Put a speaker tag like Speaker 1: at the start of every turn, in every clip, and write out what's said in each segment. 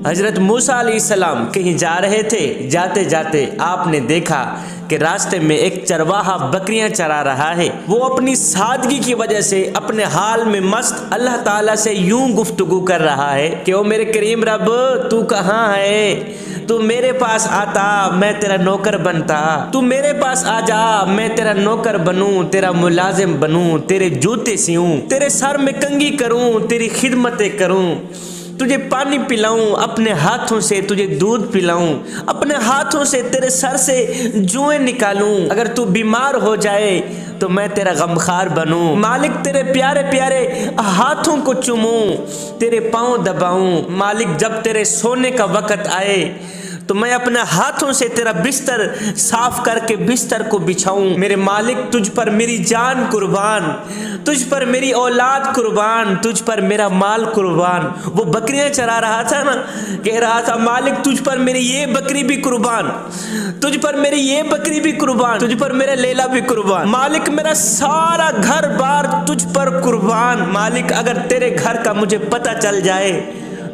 Speaker 1: حضرت موسیٰ علیہ السلام کہیں جا رہے تھے، جاتے جاتے آپ نے دیکھا کہ راستے میں ایک چرواہا بکریاں چرا رہا ہے۔ وہ اپنی سادگی کی وجہ سے اپنے حال میں مست اللہ تعالیٰ سے یوں گفتگو کر رہا ہے کہ او میرے کریم رب، تو کہاں ہے؟ تو میرے پاس آتا میں تیرا نوکر بنتا، تو میرے پاس آ جا میں تیرا نوکر بنوں، تیرا ملازم بنوں، تیرے جوتے سیوں، تیرے سر میں کنگھی کروں، تیری خدمتیں کروں، تجھے پانی پلاؤں، اپنے ہاتھوں سے تجھے دودھ پلاؤں، اپنے ہاتھوں سے تیرے سر سے جوئیں نکالوں، اگر تو بیمار ہو جائے تو میں تیرا غمخوار بنوں، مالک تیرے پیارے پیارے ہاتھوں کو چوموں، تیرے پاؤں دباؤں، مالک جب تیرے سونے کا وقت آئے تو میں اپنے ہاتھوں سے تیرا بستر صاف کر کے بستر کو بچھاؤں۔ میرے مالک تجھ پر میری جان قربان، تجھ پر میری اولاد قربان، تجھ پر میرا مال قربان۔ وہ بکریاں چرا رہا تھا نا، کہہ رہا تھا مالک تجھ پر میری یہ بکری بھی قربان، تجھ پر میری یہ بکری بھی قربان، تجھ پر میرا لیلا بھی قربان، مالک میرا سارا گھر بار تجھ پر قربان۔ مالک اگر تیرے گھر کا مجھے پتہ چل جائے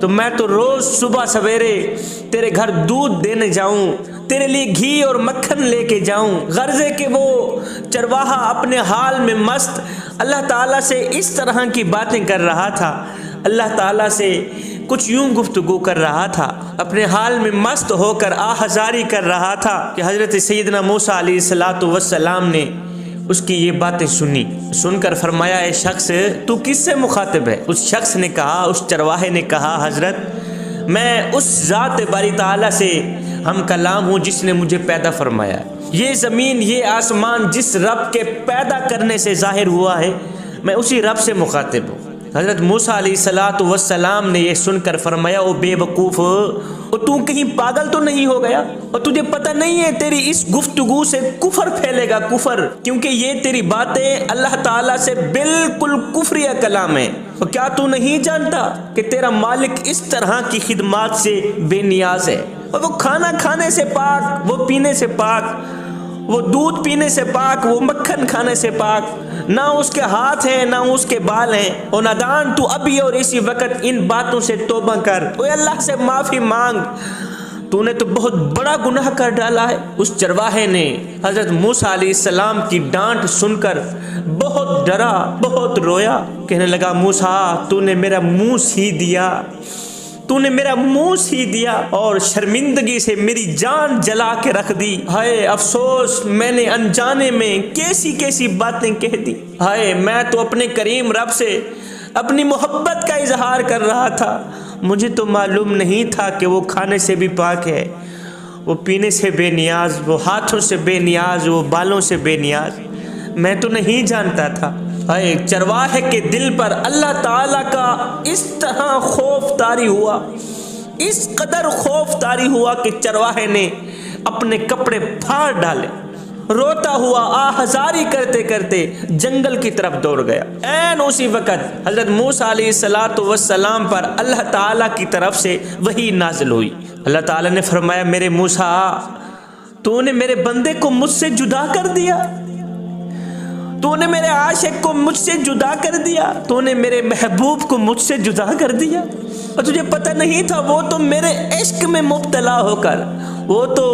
Speaker 1: تو میں تو روز صبح سویرے تیرے گھر دودھ دینے جاؤں، تیرے لیے گھی اور مکھن لے کے جاؤں۔ غرض ہے کہ وہ چرواہا اپنے حال میں مست اللہ تعالیٰ سے اس طرح کی باتیں کر رہا تھا، اللہ تعالیٰ سے کچھ یوں گفتگو کر رہا تھا، اپنے حال میں مست ہو کر آہذاری کر رہا تھا کہ حضرت سیدنا موسیٰ علیہ السلام نے اس کی یہ باتیں سنی، سن کر فرمایا اے شخص تو کس سے مخاطب ہے؟ اس شخص نے کہا، اس چرواہے نے کہا حضرت میں اس ذات باری تعالیٰ سے ہم کلام ہوں جس نے مجھے پیدا فرمایا ہے، یہ زمین یہ آسمان جس رب کے پیدا کرنے سے ظاہر ہوا ہے میں اسی رب سے مخاطب ہوں۔ حضرت موسیٰ علیہ السلام نے یہ سن کر فرمایا او بے وقوف، تو کہیں پاگل تو نہیں ہو گیا؟ اور تجھے پتہ نہیں ہے تیری اس گفتگو سے کفر پھیلے گا، کفر، کیونکہ یہ تیری باتیں اللہ تعالیٰ سے بالکل کفریہ کلام ہے۔ اور کیا تو نہیں جانتا کہ تیرا مالک اس طرح کی خدمات سے بے نیاز ہے، اور وہ کھانا کھانے سے پاک، وہ پینے سے پاک، وہ دودھ پینے سے پاک، وہ مکھن کھانے سے پاک، نہ اس کے ہاتھ ہیں نہ اس کے بال ہیں۔ اور نادان تو ابھی اور اسی وقت ان باتوں سے توبہ کر، اوے اللہ سے معافی مانگ، تو نے تو بہت بڑا گناہ کر ڈالا ہے۔ اس چرواہے نے حضرت موسیٰ علیہ السلام کی ڈانٹ سن کر بہت ڈرا، بہت رویا، کہنے لگا موسیٰ تو نے میرا منہ سی دیا، تو نے میرا منہ سی دیا اور شرمندگی سے میری جان جلا کے رکھ دی۔ ہائے افسوس، میں نے انجانے میں کیسی کیسی باتیں کہہ دی۔ ہائے میں تو اپنے کریم رب سے اپنی محبت کا اظہار کر رہا تھا، مجھے تو معلوم نہیں تھا کہ وہ کھانے سے بھی پاک ہے، وہ پینے سے بے نیاز، وہ ہاتھوں سے بے نیاز، وہ بالوں سے بے نیاز، میں تو نہیں جانتا تھا۔ اے چرواہے کے دل پر اللہ تعالیٰ کا اس طرح خوف طاری ہوا، اس قدر خوف طاری ہوا کہ چرواہے نے اپنے کپڑے پھاڑ ڈالے، روتا ہوا آہذاری کرتے کرتے جنگل کی طرف دوڑ گیا۔ این اسی وقت حضرت موسیٰ علیہ السلام پر اللہ تعالیٰ کی طرف سے وحی نازل ہوئی۔ اللہ تعالیٰ نے فرمایا میرے موسیٰ تو نے میرے بندے کو مجھ سے جدا کر دیا، تو نے میرے عاشق کو مجھ سے جدا کر دیا، تو نے میرے محبوب کو مجھ سے جدا کر دیا، اور تجھے پتہ نہیں تھا وہ تو میرے عشق میں مبتلا ہو کر، وہ تو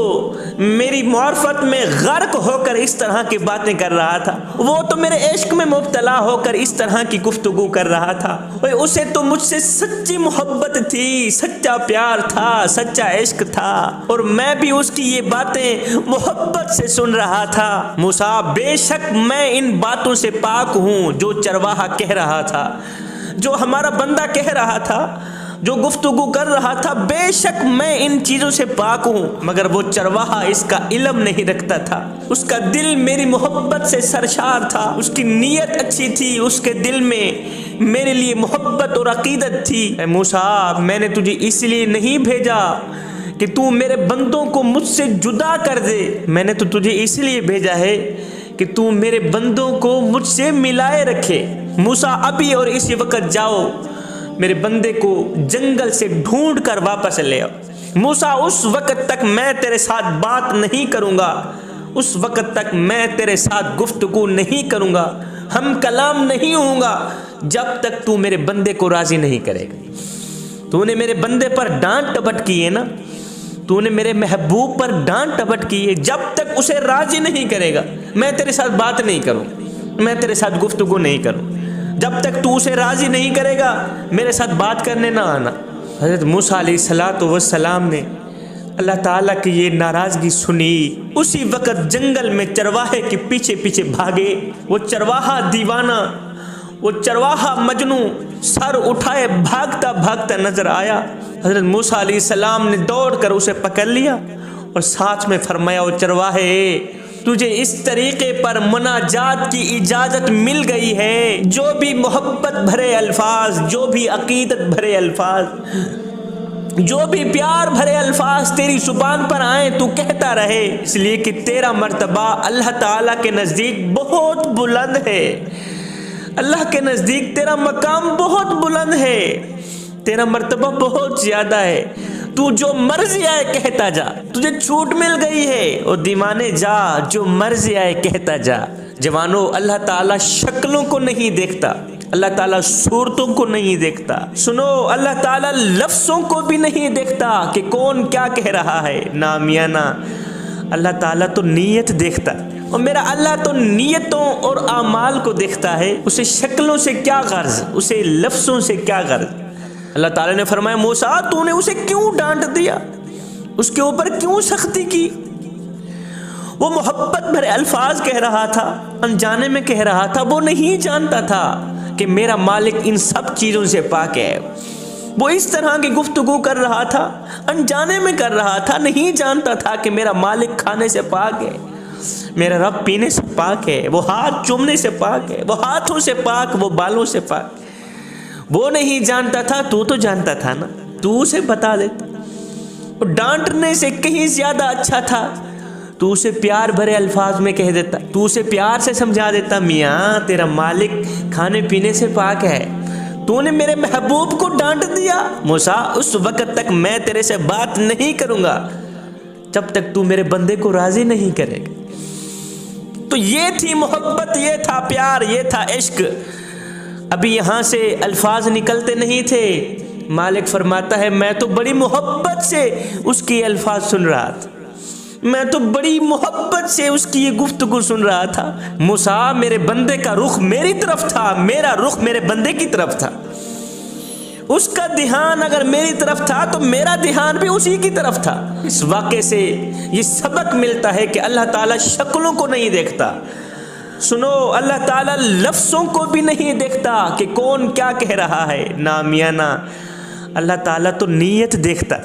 Speaker 1: میری معرفت میں غرق ہو کر اس طرح کی باتیں کر رہا تھا، وہ تو میرے عشق میں مبتلا ہو کر اس طرح کی گفتگو کر رہا تھا۔ اسے تو مجھ سے سچی محبت تھی، سچا پیار تھا، سچا عشق تھا، اور میں بھی اس کی یہ باتیں محبت سے سن رہا تھا۔ موسیٰ بے شک میں ان باتوں سے پاک ہوں جو چرواہا کہہ رہا تھا، جو ہمارا بندہ کہہ رہا تھا، جو گفتگو کر رہا تھا، بے شک میں ان چیزوں سے پاک ہوں، مگر وہ چرواہا اس کا علم نہیں رکھتا تھا، اس کا دل میری محبت سے سرشار تھا، اس کی نیت اچھی تھی، اس کے دل میں میرے لیے محبت اور عقیدت تھی۔ اے موسیٰ میں نے تجھے اس لیے نہیں بھیجا کہ تو میرے بندوں کو مجھ سے جدا کر دے، میں نے تو تجھے اس لیے بھیجا ہے کہ تو میرے بندوں کو مجھ سے ملائے رکھے۔ موسیٰ ابھی اور اسی وقت جاؤ میرے بندے کو جنگل سے ڈھونڈ کر واپس لے آؤ۔ موسیٰ اس وقت تک میں تیرے ساتھ بات نہیں کروں گا، اس وقت تک میں تیرے ساتھ گفتگو نہیں کروں گا، ہم کلام نہیں ہوں گا جب تک تو میرے بندے کو راضی نہیں کرے گا۔ تو نے میرے بندے پر ڈانٹ ٹپٹ کی ہے نا، تو نے میرے محبوب پر ڈانٹ ٹپٹ کی ہے، جب تک اسے راضی نہیں کرے گا میں تیرے ساتھ بات نہیں کروں، میں تیرے ساتھ گفتگو نہیں کروں، جب تک تو اسے راضی نہیں کرے گا میرے ساتھ بات کرنے نہ آنا۔ حضرت موسیٰ علیہ السلام نے اللہ تعالیٰ کی یہ ناراضگی سنی، اسی وقت جنگل میں چرواہے کے پیچھے پیچھے بھاگے۔ وہ چرواہا دیوانہ، وہ چرواہا مجنوں سر اٹھائے بھاگتا بھاگتا نظر آیا۔ حضرت موسیٰ علیہ السلام نے دوڑ کر اسے پکڑ لیا اور ساتھ میں فرمایا، وہ چرواہے تجھے اس طریقے پر مناجات کی اجازت مل گئی ہے، جو بھی محبت بھرے الفاظ، جو بھی عقیدت بھرے الفاظ، جو بھی پیار بھرے الفاظ تیری زبان پر آئیں تو کہتا رہے، اس لیے کہ تیرا مرتبہ اللہ تعالیٰ کے نزدیک بہت بلند ہے، اللہ کے نزدیک تیرا مقام بہت بلند ہے، تیرا مرتبہ بہت زیادہ ہے، تو جو مرضی آئے کہتا جا، تجھے چھوٹ مل گئی ہے، اور دیوانے جا جو مرضی آئے کہتا جا۔ جوانو، اللہ تعالیٰ شکلوں کو نہیں دیکھتا، اللہ تعالیٰ صورتوں کو نہیں دیکھتا، سنو اللہ تعالیٰ لفظوں کو بھی نہیں دیکھتا کہ کون کیا کہہ رہا ہے، نا میاں نا، اللہ تعالیٰ تو نیت دیکھتا، اور میرا اللہ تو نیتوں اور اعمال کو دیکھتا ہے، اسے شکلوں سے کیا غرض، اسے لفظوں سے کیا غرض۔ اللہ تعالیٰ نے فرمایا، موسیٰ تو نے اسے کیوں ڈانٹ دیا، اس کے اوپر کیوں سختی کی؟ وہ محبت بھرے الفاظ کہہ رہا تھا، انجانے میں کہہ رہا تھا، وہ نہیں جانتا تھا کہ میرا مالک ان سب چیزوں سے پاک ہے۔ وہ اس طرح کی گفتگو کر رہا تھا، انجانے میں کر رہا تھا، نہیں جانتا تھا کہ میرا مالک کھانے سے پاک ہے، میرا رب پینے سے پاک ہے، وہ ہاتھ چومنے سے پاک ہے، وہ ہاتھوں سے پاک، وہ بالوں سے پاک۔ وہ نہیں جانتا تھا، تو جانتا تھا نا، تو اسے بتا دیتا۔ اور ڈانٹنے سے کہیں زیادہ اچھا تھا تو اسے پیار بھرے الفاظ میں کہہ دیتا، تو اسے پیار سے سمجھا دیتا، میاں تیرا مالک کھانے پینے سے پاک ہے، تو نے میرے محبوب کو ڈانٹ دیا، موسیٰ اس وقت تک میں تیرے سے بات نہیں کروں گا جب تک تو میرے بندے کو راضی نہیں کرے گا۔ تو یہ تھی محبت، یہ تھا پیار، یہ تھا عشق۔ ابھی یہاں سے الفاظ نکلتے نہیں تھے، مالک فرماتا ہے میں تو بڑی محبت سے اس کی الفاظ سن رہا تھا، میں تو بڑی محبت سے اس کی یہ گفتگو سن رہا تھا، موسیٰ میرے بندے کا رخ میری طرف تھا، میرا رخ میرے بندے کی طرف تھا، اس کا دھیان اگر میری طرف تھا تو میرا دھیان بھی اسی کی طرف تھا۔ اس واقعے سے یہ سبق ملتا ہے کہ اللہ تعالیٰ شکلوں کو نہیں دیکھتا، سنو اللہ تعالیٰ لفظوں کو بھی نہیں دیکھتا کہ کون کیا کہہ رہا ہے، نا میاں نا، اللہ تعالیٰ تو نیت دیکھتا۔